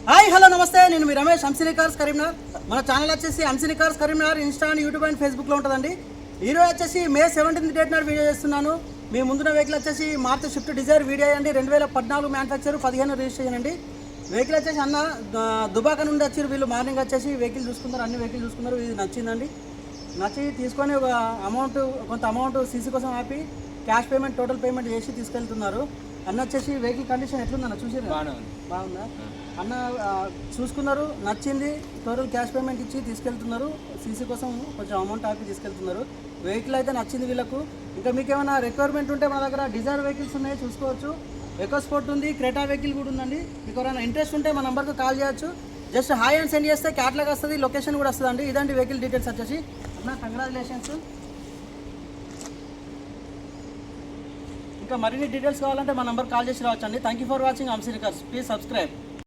Hi hello నమస్తే, నేను మీ రమేష్, అంసినీ కార్స్ కరీంనగర్. మన ఛానల్ వచ్చేసి Amsini cars Karimnagar insta and YouTube and ఫేస్బుక్లో ఉంటుందండి. ఈరోజు వచ్చేసి మే 17 డేట్ నాడు వీడియో చేస్తున్నాను. మీ ముందున్న వెహికల్ వచ్చేసి మారుతి స్విఫ్ట్ డిజైర్ వీడియో అండి. 2014 మ్యానుఫ్యాక్చర్, 15 రిజిస్ట్రేషన్ అండి. వెహికల్ వచ్చేసి అన్న దుబాక నుండి వచ్చారు వీళ్ళు. మార్నింగ్ వచ్చేసి వెహికల్ చూసుకున్నారు, అన్ని వెహికల్ చూసుకున్నారు. ఇది నచ్చిందండి. నచ్చి తీసుకొని ఒక కొంత అమౌంట్ సీసీ కోసం ఆపి క్యాష్ పేమెంట్, టోటల్ పేమెంట్ చేసి తీసుకెళ్తున్నారు. అన్న వచ్చేసి వెహికల్ కండిషన్ ఎట్లుందన్న చూసారు? బాగుందా అన్న? చూసుకున్నారు, నచ్చింది, టోటల్ క్యాష్ పేమెంట్ ఇచ్చి తీసుకెళ్తున్నారు. సీసీ కోసం కొంచెం అమౌంట్ ఆపి తీసుకెళ్తున్నారు. వెహికల్ అయితే నచ్చింది వీళ్ళకు. ఇంకా మీకు ఏమైనా రిక్వైర్మెంట్ ఉంటే మన దగ్గర డిజైర్ వెహికల్స్ ఉన్నాయి, చూసుకోవచ్చు. ఎకో స్పోర్ట్ ఉంది, క్రెటా వెహికల్ కూడా ఉందండి. మీకు ఎవరైనా ఇంట్రెస్ట్ ఉంటే మా నెంబర్కి కాల్ చేయొచ్చు. జస్ట్ హాయ్ అని సెండ్ చేస్తే క్యాట్లాగ్ వస్తుంది, లొకేషన్ కూడా వస్తుంది అండి. ఇదండి వెహికల్ డీటెయిల్స్ వచ్చేసి. అన్న కంగ్రాచులేషన్స్. ఇంకా మరిన్ని డీటెయిల్స్ కావాలంటే మా నెంబర్ కాల్ చేసి రావచ్చు అండి. Thank you for watching Amsini cars. Please subscribe.